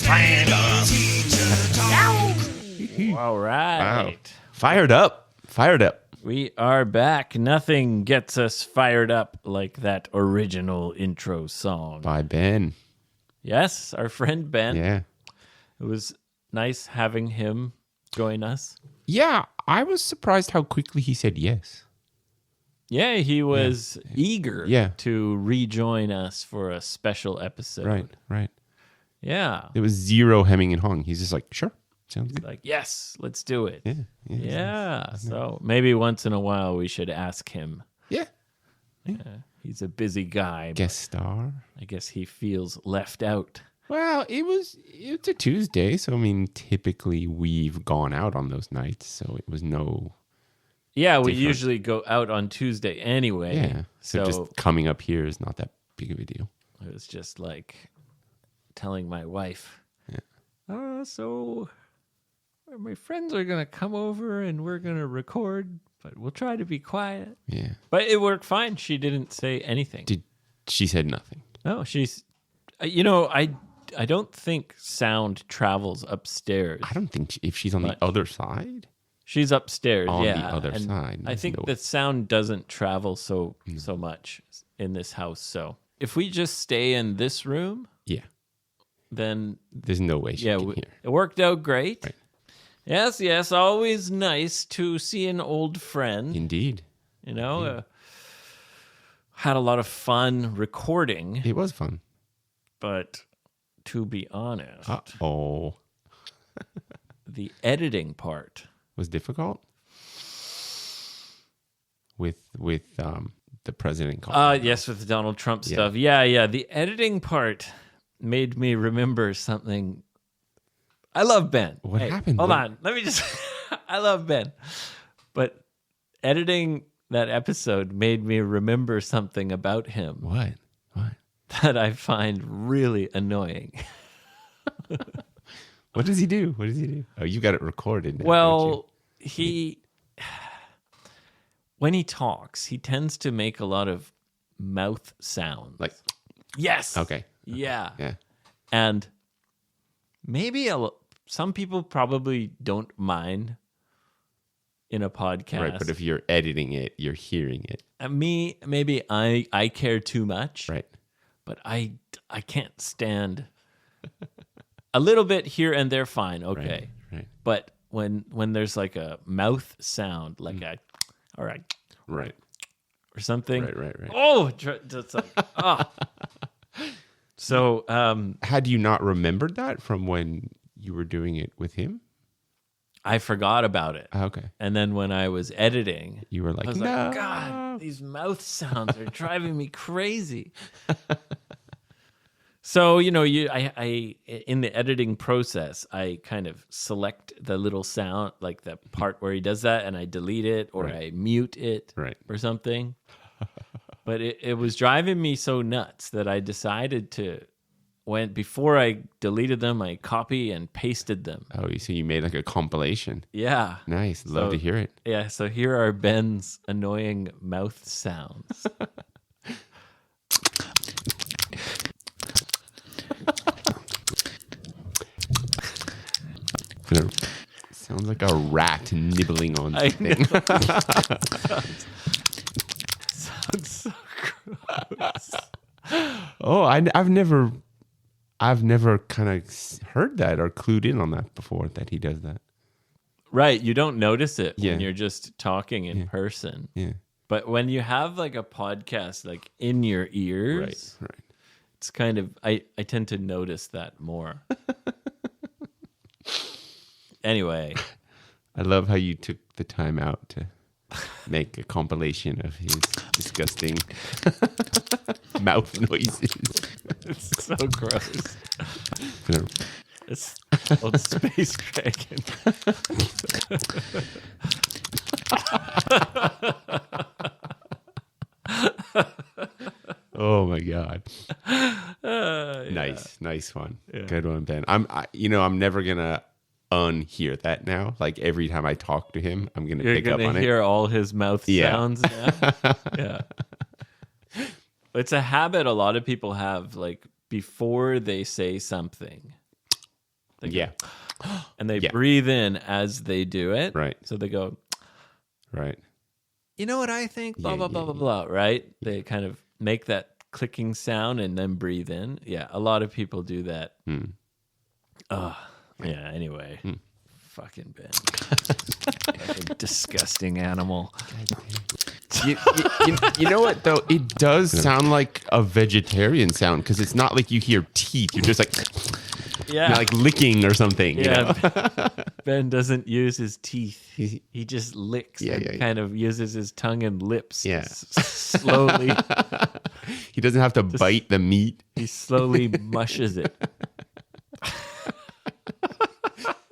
Fired up. All right. Wow. Fired up. Fired up. We are back. Nothing gets us fired up like that original intro song. By Ben. Yes, our friend Ben. Yeah. It was nice having him join us. Yeah, I was surprised how quickly he said yes. Yeah, he was eager Yeah. to rejoin us for a special episode. Right. Yeah. There was zero hemming and hawing. He's just like, sure, sounds good. Like, yes, let's do it. Yeah. Yeah. So maybe once in a while we should ask him. Yeah. He's a busy guy. Guest star. I guess he feels left out. Well, it's a Tuesday, so I mean, typically we've gone out on those nights, so it was no. Yeah, we Different. usually go out on Tuesday anyway. Yeah. So just coming up here is not that big of a deal. It was just like telling my wife, so my friends are going to come over and we're going to record, but we'll try to be quiet. Yeah. But it worked fine. She didn't say anything. She said nothing. No, she's, I don't think sound travels upstairs. I don't think if she's on the other side. She's upstairs, On the yeah. other and side, I think the sound doesn't travel so much in this house. So if we just stay in this room, Yeah. then There's no way she can hear. it worked out great. Right. Yes, always nice to see an old friend. Indeed. You know, had a lot of fun recording, It was fun. but to be honest, Uh-oh. the editing part. Was difficult? With the president calling. Yes, with the Donald Trump stuff. Yeah. The editing part made me remember something. I love Ben. What happened? Hold on. Let me just. I love Ben. But editing that episode made me remember something about him What? that I find really annoying. What does he do? Oh, you got it recorded now, don't you? Well, when he talks, he tends to make a lot of mouth sounds. Like, yes. okay. Yeah. Yeah. And maybe some people probably don't mind in a podcast. Right, but if you're editing it, you're hearing it. Maybe I care too much. Right. But I can't stand a little bit here and there. Fine, okay. Right. But when there's like a mouth sound, like all right, Right. or something. Right. Oh, just like So, Had you not remembered that from when you were doing it with him? I forgot about it. Okay. And then when I was editing, You were I like, was no. like, God, these mouth sounds are driving me crazy. So, I in the editing process, I kind of select the little sound, like the part where he does that, and I delete it or I mute it or something. But it was driving me so nuts that I decided to, before I deleted them, I copy and pasted them. Oh, so you made like a compilation. Yeah. Nice. Love to hear it. Yeah, so here are Ben's annoying mouth sounds. Sounds like a rat nibbling on I something. Sounds so gross. Oh, I've never kind of heard that or clued in on that before, that he does that. Right, you don't notice it when Yeah. you're just talking in person. Yeah. But when you have like a podcast like in your ears, Right. it's kind of I tend to notice that more. Anyway, I love how you took the time out to make a compilation of his disgusting mouth noises. it's so gross. You know, It's old Space Dragon. oh my god! Nice one. Good one, Ben. I'm never gonna unhear that now. Like every time I talk to him, I'm gonna You're pick up gonna on hear all his mouth Yeah. sounds now. Yeah. It's a habit a lot of people have, like before they say something, They go, Yeah. and they Yeah. breathe in as they do it. Right. So they go, Right. you know what I think? Blah, Yeah, blah, yeah, blah, blah, yeah. blah, right? They kind of make that clicking sound and then breathe in. Yeah, a lot of people do that. Yeah, anyway. Fucking Ben. Fucking disgusting animal. You know what, though? It does sound like a vegetarian sound because it's not like you hear teeth. You're just like, Yeah. like licking or something. Yeah. You know? Ben doesn't use his teeth. He just licks and kind of uses his tongue and lips. Yeah. Slowly. He doesn't have to bite the meat. He slowly mushes it.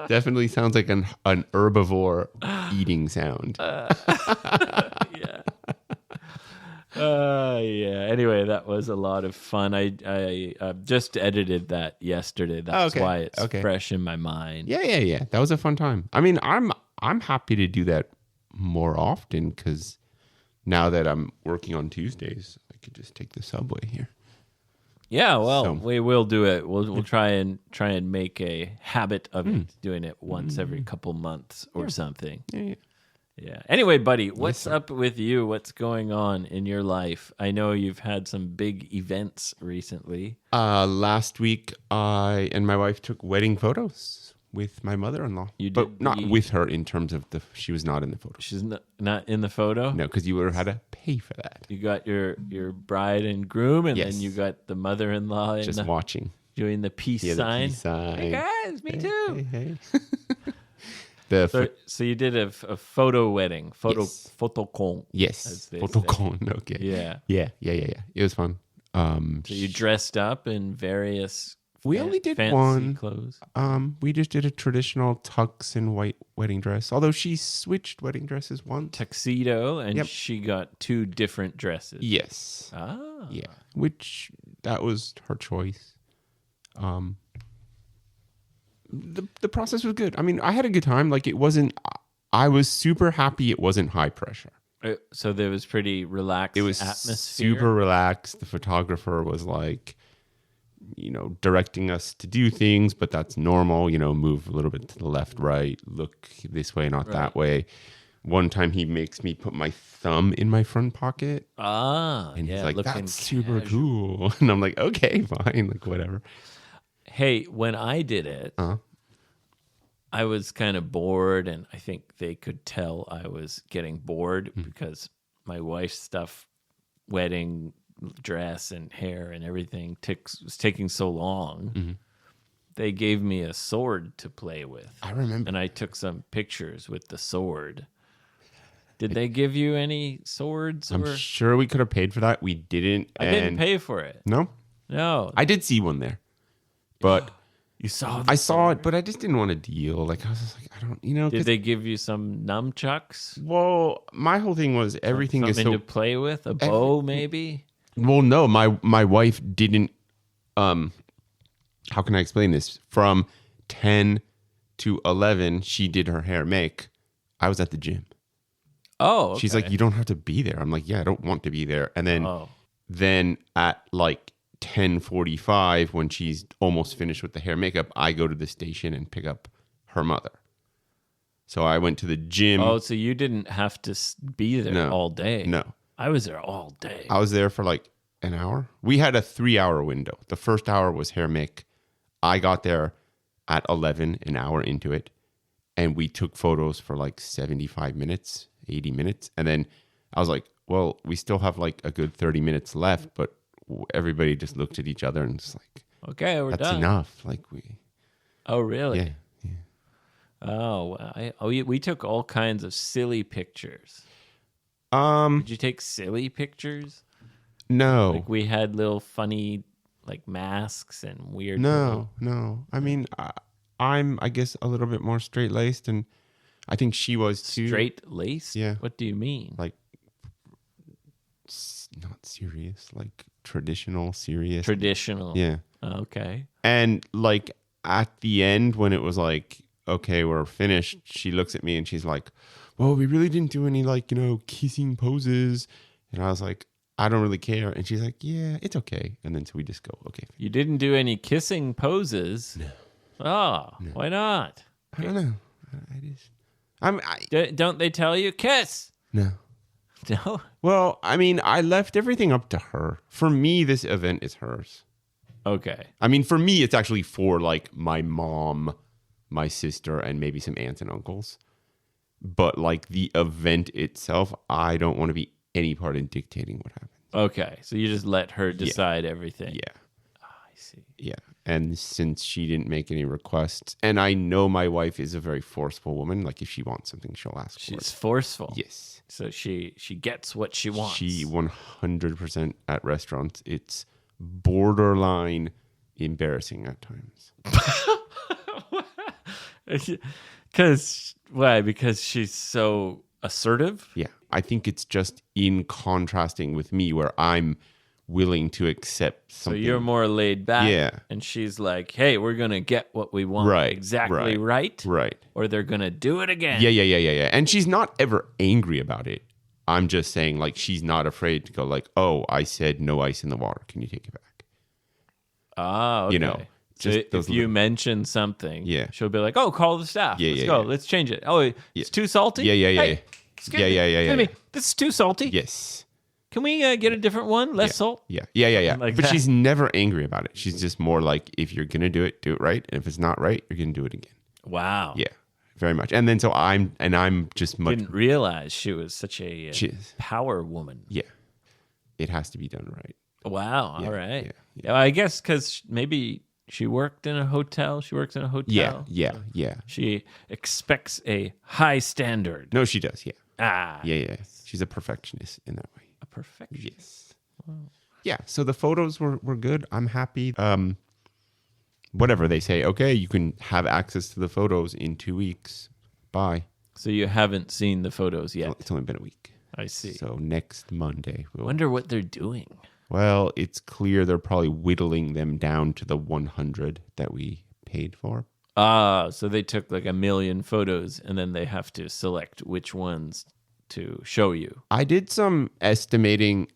Definitely sounds like an herbivore eating sound. Yeah. Yeah. Anyway, that was a lot of fun. I just edited that yesterday. That's why it's fresh in my mind. Yeah. That was a fun time. I mean, I'm happy to do that more often because now that I'm working on Tuesdays, I could just take the subway here. Yeah, well, we will do it. We'll try and make a habit of it, doing it once every couple months or something. Yeah. Anyway, buddy, what's up with you? What's going on in your life? I know you've had some big events recently. Last week, I and my wife took wedding photos with my mother-in-law. You did, but not with her in terms of she was not in the photo. She's not in the photo? No, because you would have had to pay for that. You got your bride and groom, and then you got the mother-in-law just watching, doing the peace sign. The peace sign. Hey guys, me too. Hey. So you did a photo wedding, photocon. Yes, photocon. Okay. Yeah. It was fun. So you dressed up in various. We only did fancy one clothes. We just did a traditional tux and white wedding dress. Although she switched wedding dresses once. Tuxedo, and she got 2 different dresses. Yes. Yeah. Which that was her choice. The process was good. I mean, I had a good time. Like it wasn't. I was super happy. It wasn't high pressure. So there was pretty relaxed. It was atmosphere. super relaxed. The photographer was like, directing us to do things, but that's normal. Move a little bit to the left, right, look this way, not that way. One time he makes me put my thumb in my front pocket. And he's like, that's super cool. And I'm like, okay, fine, like whatever. Hey, when I did it, I was kind of bored, and I think they could tell I was getting bored because my wife's stuff, wedding dress and hair and everything was taking so long. They gave me a sword to play with. I remember. And I took some pictures with the sword. Did they give you any swords? I'm sure we could have paid for that. We didn't. I didn't pay for it. No? No. I did see one there. But you saw I saw it, but I just didn't want a deal. Like I was just like, I don't, Did they give you some nunchucks? Well, my whole thing was everything is something to play with? A bow, maybe? Well, no, my wife didn't. How can I explain this? From 10 to 11, she did her hair make. I was at the gym. Oh, okay. She's like, you don't have to be there. I'm like, yeah, I don't want to be there. And then at like 10:45, when she's almost finished with the hair makeup, I go to the station and pick up her mother. So I went to the gym. Oh, so you didn't have to be there all day? No. I was there all day. I was there for like an hour. We had a 3-hour window. The first hour was hair make. I got there at 11, an hour into it. And we took photos for like 75 minutes, 80 minutes. And then I was like, well, we still have like a good 30 minutes left. But everybody just looked at each other and just like, okay, we're done. That's enough. Like Oh, really? Yeah. Oh, we took all kinds of silly pictures. Did you take silly pictures? No. Like we had little funny like masks and weird. No. I mean, I'm, I guess, a little bit more straight-laced, and I think she was too. Straight-laced? Yeah. What do you mean? Like, not serious, like traditional, serious. Traditional. Yeah. Okay. And like at the end, when it was like, okay, we're finished, she looks at me and she's like, well, we really didn't do any like, kissing poses. And I was like, I don't really care. And she's like, yeah, it's okay. And then so we just go, okay. You didn't do any kissing poses. Oh, why not? I don't know. Don't they tell you kiss? No. No. Well, I mean, I left everything up to her. For me, this event is hers. Okay. I mean, for me, it's actually for like my mom, my sister, and maybe some aunts and uncles. But like the event itself, I don't want to be any part in dictating what happens. Okay. So you just let her decide everything. Yeah. Oh, I see. Yeah. And since she didn't make any requests, and I know my wife is a very forceful woman, like if she wants something, she'll ask for it. She's forceful. Yes. So she gets what she wants. She 100% at restaurants. It's borderline embarrassing at times. Why? Because she's so assertive? Yeah. I think it's just in contrasting with me where I'm willing to accept something. So you're more laid back. Yeah. And she's like, hey, we're going to get what we want exactly right. Right. Or they're going to do it again. Yeah. And she's not ever angry about it. I'm just saying, like, she's not afraid to go like, oh, I said no ice in the water. Can you take it back? Ah, okay. You know. So if you mention something, she'll be like, oh, call the staff. Let's go. Let's change it. Oh, it's too salty? Yeah. Hey, excuse me. This is too salty. Yes. Can we get a different one? Less salt? Yeah. Like but that. she's never angry about it. She's just more like, if you're going to do it right. And if it's not right, you're going to do it again. Wow. Yeah, very much. And then so I'm just much. Didn't realize she was such a power woman. Yeah. It has to be done right. Wow. All right. Yeah. I guess because maybe she worked in a hotel. She works in a hotel. Yeah. She expects a high standard. No, she does. Yeah. Ah. Yeah. She's a perfectionist in that way. A perfectionist. Yes. Wow. Yeah. So the photos were good. I'm happy. Whatever they say. Okay, you can have access to the photos in 2 weeks. Bye. So you haven't seen the photos yet. It's only been a week. I see. So next Monday. I wonder what they're doing. Well, it's clear they're probably whittling them down to the 100 that we paid for. Ah, so they took like 1 million photos and then they have to select which ones to show you. I did some estimating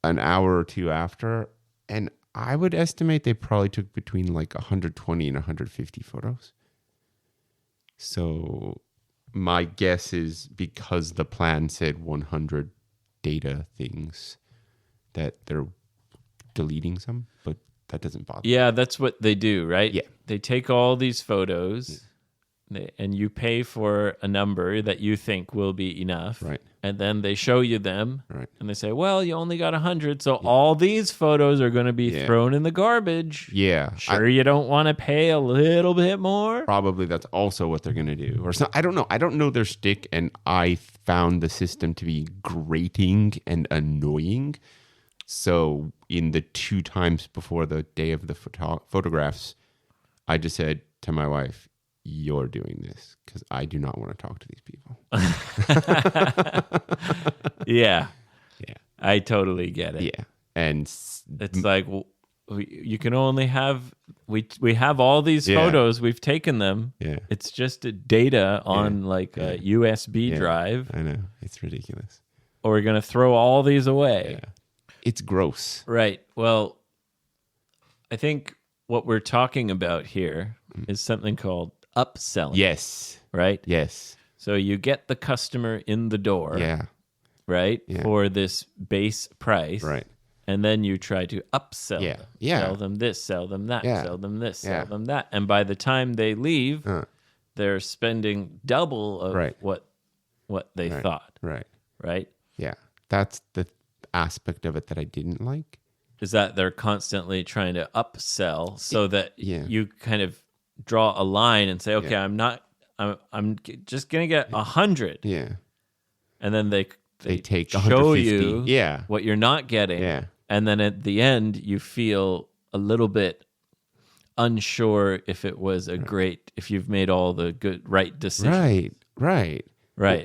an hour or two after, and I would estimate they probably took between like 120 and 150 photos. So my guess is because the plan said 100 data things that they're deleting some, but that doesn't bother me. Yeah, that's what they do, right? Yeah. They take all these photos and you pay for a number that you think will be enough. Right. And then they show you them. Right. And they say, well, you only got 100. So all these photos are going to be thrown in the garbage. Yeah. Sure, you don't want to pay a little bit more? Probably that's also what they're going to do. Or so, I don't know. I don't know their shtick, and I found the system to be grating and annoying. So in the 2 times before the day of the photographs, I just said to my wife, you're doing this because I do not want to talk to these people. Yeah. Yeah. I totally get it. Yeah. And it's like, well, you can only have, we have all these photos, we've taken them. Yeah. It's just data on like a USB drive. I know. It's ridiculous. Or we're going to throw all these away. Yeah. It's gross. Right. Well, I think what we're talking about here is something called upselling. Yes. Right? Yes. So you get the customer in the door. Yeah. Right? Yeah. For this base price. Right. And then you try to upsell them. Yeah. Sell them this, sell them that, sell them this, Yeah. sell them that. And by the time they leave, they're spending double of what they thought. Right. Right? Yeah. That's the aspect of it that I didn't like. Is that they're constantly trying to upsell so that you kind of draw a line and say, okay, I'm just going to get 100. Yeah. And then they take show 150. you what you're not getting. Yeah. And then at the end, you feel a little bit unsure if it was if you've made all the right decisions. Right.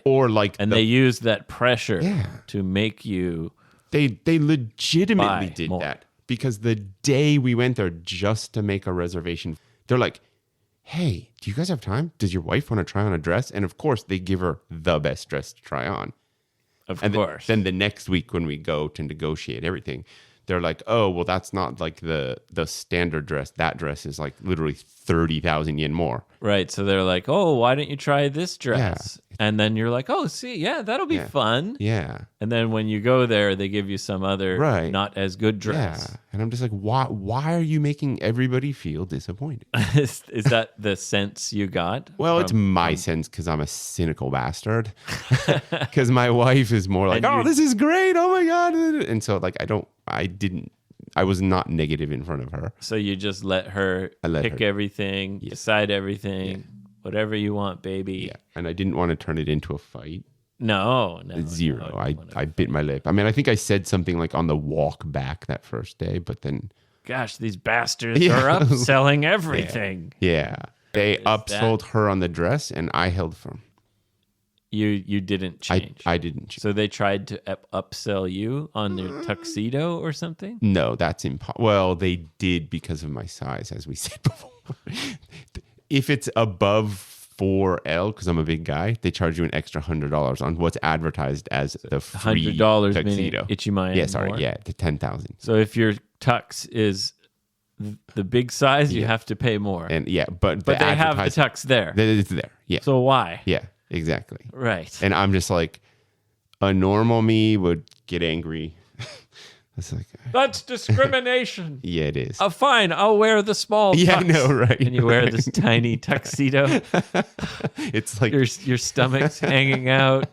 Or like, they use that pressure to make you. They legitimately did more. that because the day we went there just to make a reservation, they're like, hey, do you guys have time? Does your wife want to try on a dress? And of course, they give her the best dress to try on. Of and course. Then the next week when we go to negotiate everything, they're like, oh, well, that's not like the standard dress. That dress is like literally 30,000 yen more. Right. So they're like, oh, why don't you try this dress? And then you're like, oh, see, yeah, that'll be fun. Yeah. And then when you go there, they give you some other not as good dress. Yeah. And I'm just like, why are you making everybody feel disappointed? Is that the sense you got? Well, it's my sense because I'm a cynical bastard. Because my wife is more like, oh, this is great. Oh my God. And so like, I was not negative in front of her. So you just let her pick everything, decide everything, whatever you want, baby. Yeah. And I didn't want to turn it into a fight. No. Zero. I bit my lip. I mean, I think I said something like on the walk back that first day, but then... Gosh, these bastards are upselling everything. Yeah. They upsold her on the dress and I held firm. You didn't change. I didn't change. So they tried to upsell you on their tuxedo or something? No, that's impossible. Well, they did because of my size, as we said before. If it's above 4L, because I'm a big guy, they charge you an extra $100 on what's advertised as the free $100 tuxedo. Ichiman. Yeah, sorry, the 10,000. So if your tux is the big size, you have to pay more. And but they have the tux there. It's there. Yeah. So why? Yeah, exactly. Right. And I'm just like, a normal me would get angry. It's like, that's discrimination. Yeah, it is. Oh, fine. I'll wear the small tux. Yeah, I know, right? And you wear this tiny tuxedo. It's like... Your stomach's hanging out.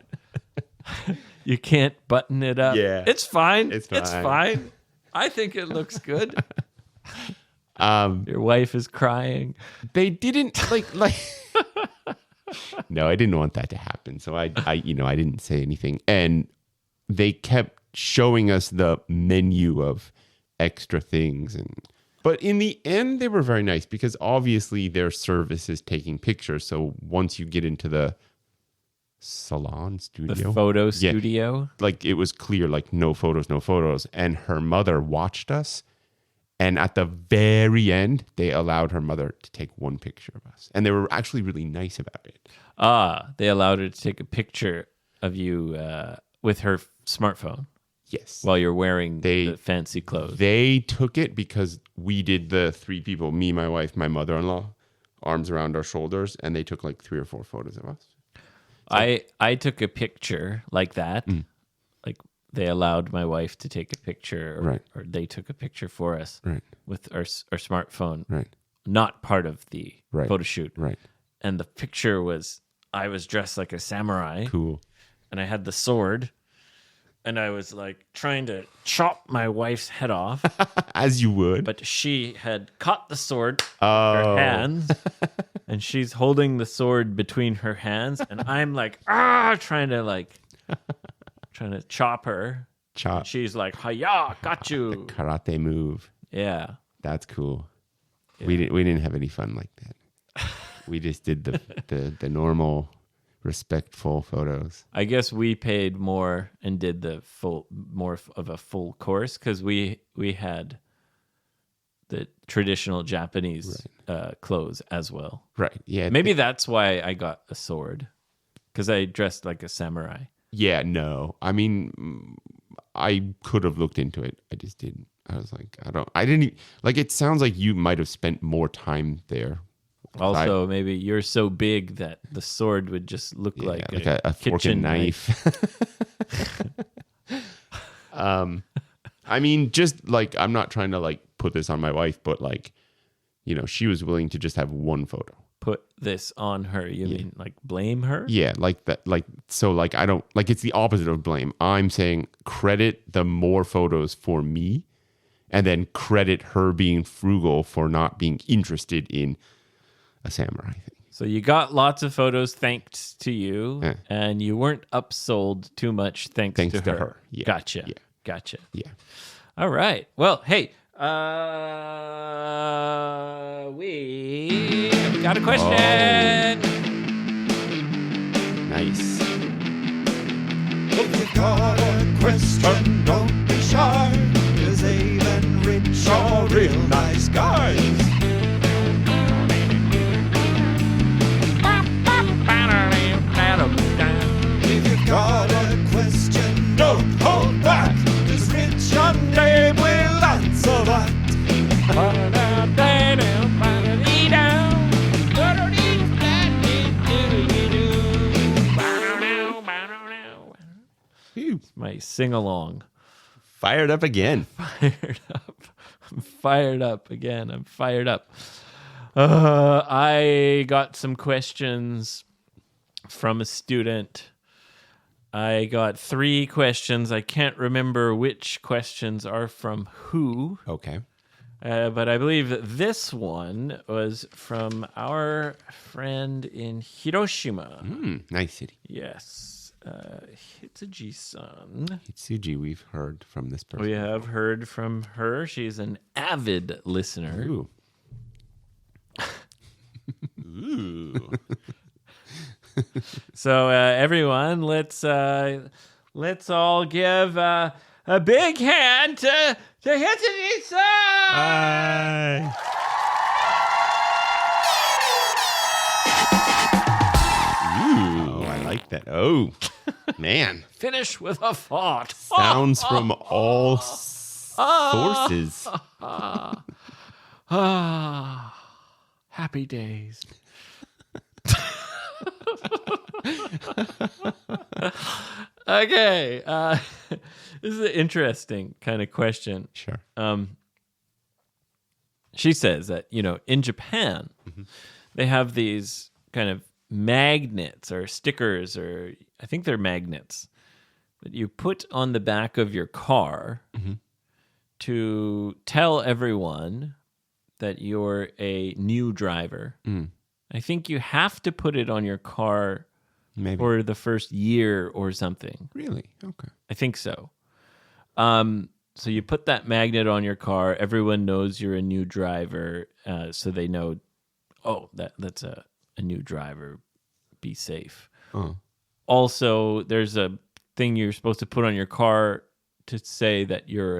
You can't button it up. Yeah. It's fine. It's fine. It's fine. I think it looks good. Your wife is crying. They didn't like... No, I didn't want that to happen. So I didn't say anything. And they kept showing us the menu of extra things, but in the end they were very nice because obviously their service is taking pictures. So once you get into the salon studio, the photo studio, like it was clear, like no photos. And her mother watched us, and at the very end they allowed her mother to take one picture of us, and they were actually really nice about it. They allowed her to take a picture of you with her smartphone. Yes. While you're wearing the fancy clothes. They took it because we did the 3 people, me, my wife, my mother-in-law, arms around our shoulders, and they took like 3 or 4 photos of us. So, I took a picture like that. Like they allowed my wife to take a picture or they took a picture for us with our smartphone. Right. Not part of the photo shoot. Right. And the picture was, I was dressed like a samurai. Cool. And I had the sword. And I was like trying to chop my wife's head off. As you would. But she had caught the sword with her hands. And she's holding the sword between her hands. And I'm like, trying to chop her. And she's like, hiya, got you. The karate move. Yeah. That's cool. Yeah. We didn't have any fun like that. We just did the normal... respectful photos. I guess we paid more and did more of a full course because we had the traditional Japanese clothes as well. Right. Yeah. Maybe that's why I got a sword because I dressed like a samurai. Yeah. No. I mean, I could have looked into it. I just didn't. I was like, I didn't. Like, it sounds like you might have spent more time there. Also, maybe you're so big that the sword would just look like a fork and knife. I mean, just like, I'm not trying to like put this on my wife, but like, she was willing to just have one photo. Put this on her. You mean like blame her? Yeah, like that. Like, so like, I don't like, it's the opposite of blame. I'm saying credit the more photos for me and then credit her being frugal for not being interested in a samurai thing. So you got lots of photos thanks to you, and you weren't upsold too much thanks to her. Yeah. Gotcha. Yeah. Gotcha. Yeah. All right. Well, hey, we got a question. Nice. If you got a question, don't be shy, 'cause Abe and Rich are real nice guys. If you've got a question, don't hold back, 'cause Rich and Abe will my sing along. Fired up again. Fired up. I'm fired up again. I'm fired up. I got some questions from a student. I got 3 questions. I can't remember which questions are from who. Okay. But I believe this one was from our friend in Hiroshima. Nice city. Yes. Hitsuji-san. Hitsuji, we've heard from this person. We have heard from her. She's an avid listener. Ooh. Ooh. So everyone, let's all give a big hand to Hitsuji-san. Bye. Ooh, I like that. Oh, man. Finish with a thought. Sounds from all sources. Happy days. Okay. This is an interesting kind of question. Sure. She says that, in Japan, they have these kind of magnets or stickers, or I think they're magnets, that you put on the back of your car to tell everyone that you're a new driver. I think you have to put it on your car Maybe. for the first year or something. Really? Okay. I think so. So you put that magnet on your car. Everyone knows you're a new driver, so they know, that's a new driver. Be safe. Also, there's a thing you're supposed to put on your car to say that you're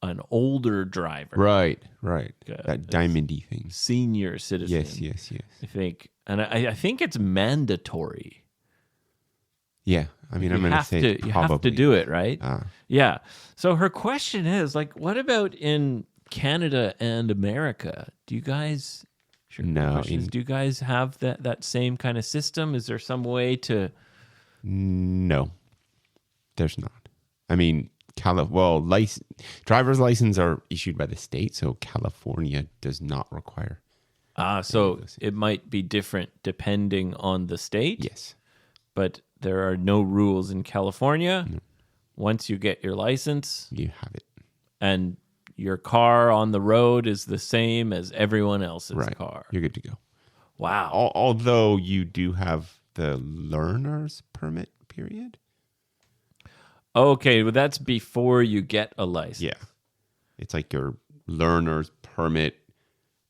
an older driver. Right. That diamondy thing. Senior citizen. Yes. I think. And I think it's mandatory. Yeah. I mean, I'm going to say you probably. have to do it, right? Yeah. So her question is, what about in Canada and America? Do you guys... No. Do you guys have that same kind of system? Is there some way to... No. There's not. I mean, driver's license are issued by the state, so California does not require. So it might be different depending on the state? Yes. But there are no rules in California. No. Once you get your license... You have it. And your car on the road is the same as everyone else's car. You're good to go. Wow. Although you do have the learner's permit period. Okay, well, that's before you get a license. Yeah. It's like your learner's permit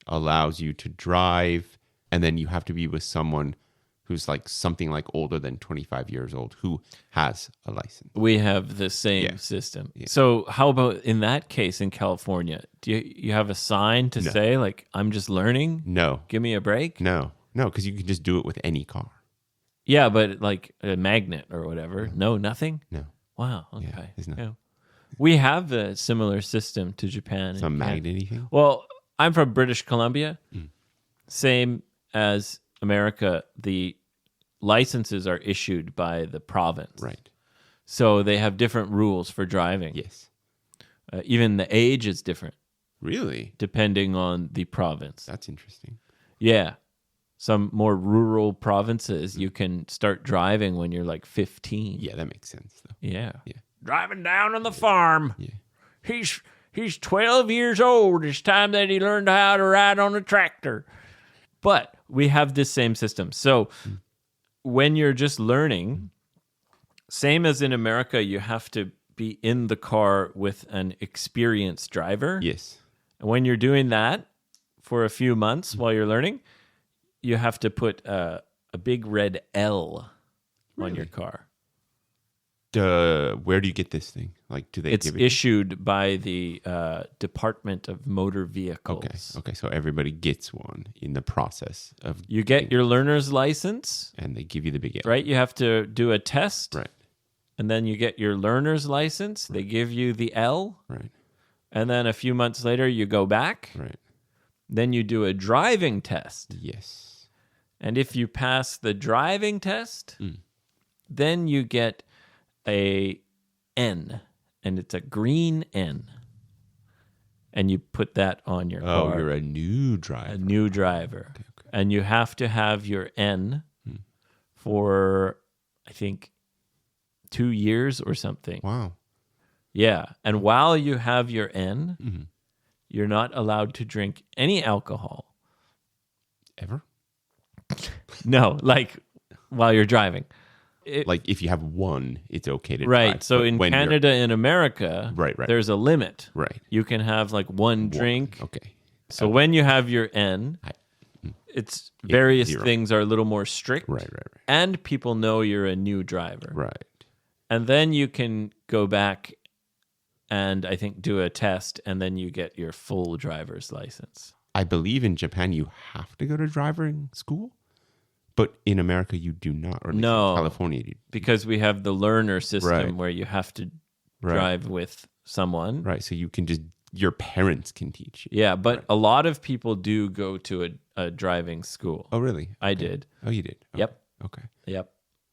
allows you to drive, and then you have to be with someone who's something like older than 25 years old who has a license. We have the same system. Yeah. So how about in that case in California? Do you have a sign to say, I'm just learning? No. Give me a break? No, because you can just do it with any car. Yeah, but a magnet or whatever. No, nothing? No. Wow, okay. Yeah, there's nothing. Yeah. We have a similar system to Japan. Some magnet thing? Well, I'm from British Columbia. Same as America, the licenses are issued by the province. Right. So they have different rules for driving. Yes. Even the age is different. Really? Depending on the province. That's interesting. Yeah. Some more rural provinces, you can start driving when you're 15. Yeah, that makes sense, though. Yeah. Yeah. Driving down on the farm. Yeah. He's 12 years old. It's time that he learned how to ride on a tractor. But we have this same system. So when you're just learning, same as in America, you have to be in the car with an experienced driver. Yes. And when you're doing that for a few months while you're learning, you have to put a big red L on your car. Where do you get this thing? Do they? It's give it issued by the Department of Motor Vehicles. Okay. So everybody gets one in the process of. You get your learner's license, and they give you the big L. Right? You have to do a test, right? And then you get your learner's license. Right. They give you the L, right? And then a few months later, you go back, right? Then you do a driving test, yes. And if you pass the driving test, then you get a N, and it's a green N. And you put that on your car. Oh, you're a new driver. A new driver. Okay. And you have to have your N for, I think, 2 years or something. Wow. Yeah. And while you have your N, you're not allowed to drink any alcohol. Ever? No, like while you're driving. Like if you have one, it's okay to drive. Right. So in Canada and America, right. there's a limit. Right. You can have like one drink. Okay. So when you have your N, it's various 0. things are a little more strict. Right. And people know you're a new driver. Right. And then you can go back and I think do a test, and then you get your full driver's license. I believe in Japan you have to go to driving school. But in America, you do not. Or no. In California, you because we have the learner system right. where you have to drive with someone. Right. So you can just, your parents can teach you. Yeah. But a lot of people do go to a driving school. Oh, really? Okay. I did. Oh, you did? Okay. Yep. Okay. Yep.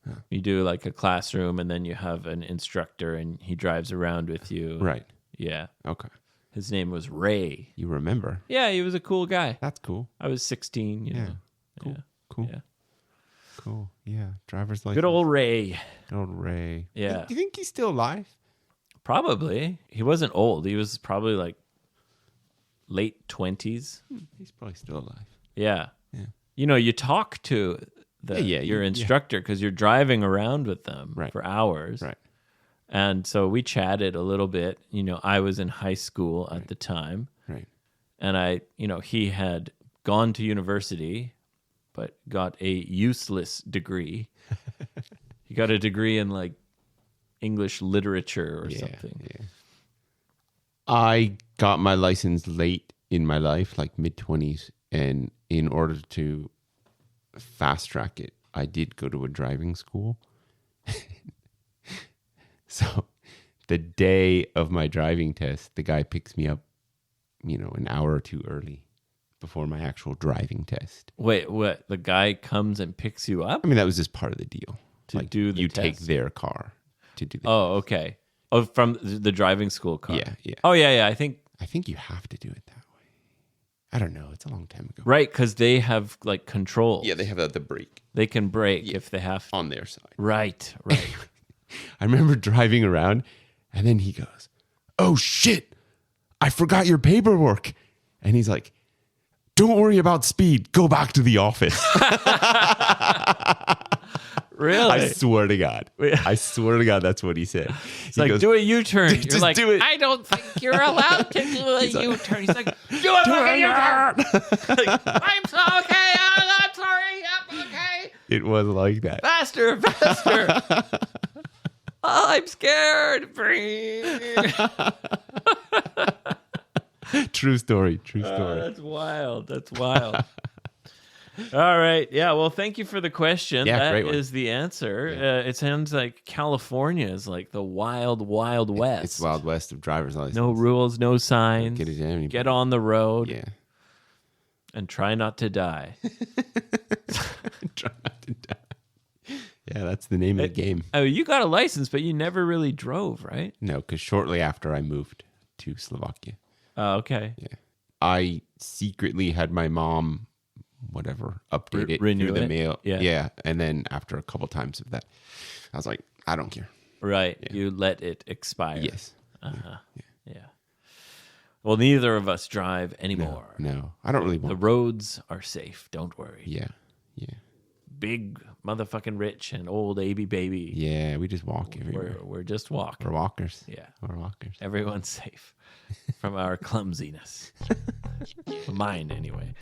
Huh. You do like a classroom and then you have an instructor and he drives around with you. Right. Yeah. Okay. His name was Ray. You remember? Yeah. He was a cool guy. That's cool. I was 16. You know. Cool. Yeah. Cool. Yeah. Cool. Yeah. Driver's license. Good old Ray. Good old Ray. Yeah. Do you think he's still alive? Probably. He wasn't old. He was probably like late 20s. He's probably still alive. Yeah. Yeah. You know, you talk to your instructor because you're driving around with them for hours. Right. And so we chatted a little bit. You know, I was in high school at the time. Right. And he had gone to university, but got a useless degree. He got a degree in like English literature or something. Yeah. I got my license late in my life, like mid-20s. And in order to fast track it, I did go to a driving school. So the day of my driving test, the guy picks me up, an hour or two early before my actual driving test. Wait, what? The guy comes and picks you up? I mean, that was just part of the deal. To do the you test? take their car to do the Oh, okay. Oh, from the driving school car. Yeah. Oh, yeah. I think you have to do it that way. I don't know. It's a long time ago. right, because they have like controls. Yeah, they have the brake They can brake if they have to. on their side. Right. I remember driving around, and then he goes, "Oh shit, I forgot your paperwork." And he's like, "Don't worry about speed. Go back to the office." Really? I swear to God. That's what he said. It's like, do a U-turn. You're Just like, do it. I don't think you're allowed to do a U-turn. He's like, do a fucking U-turn. Like, I'm so okay. I'm sorry. I'm okay. It was like that. Faster. Oh, I'm scared. True story. That's wild. All right. Yeah. Well, thank you for the question. Yeah, that great one. is the answer. Yeah. It sounds like California is like the wild, wild west. It's Wild West of driver's license. No rules, no signs. Get it in. Get on the road. Yeah. And try not to die. Try not to die. Yeah, that's the name of the game. Oh, you got a license, but you never really drove, right? No, because shortly after I moved to Slovakia. Oh, okay. Yeah. I secretly had my mom, update it renew through the it? mail. Yeah. Yeah. And then after a couple times of that, I was like, I don't care. Right. Yeah. You let it expire. Yes. Uh-huh. Yeah. Well, neither of us drive anymore. No. I don't really want The roads are safe. Don't worry. Yeah. Big motherfucking rich and old AB baby. Yeah, we just walk everywhere. We're just walking. We're walkers. Yeah. We're walkers. Everyone's safe from our clumsiness. Mine, anyway.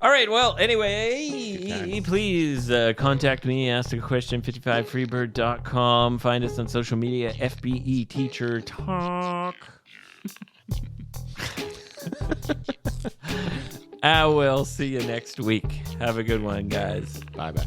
All right. Well, anyway, please contact me. Ask a question, 55freebird.com. Find us on social media, FBE Teacher Talk. I will see you next week. Have a good one, guys. Bye-bye.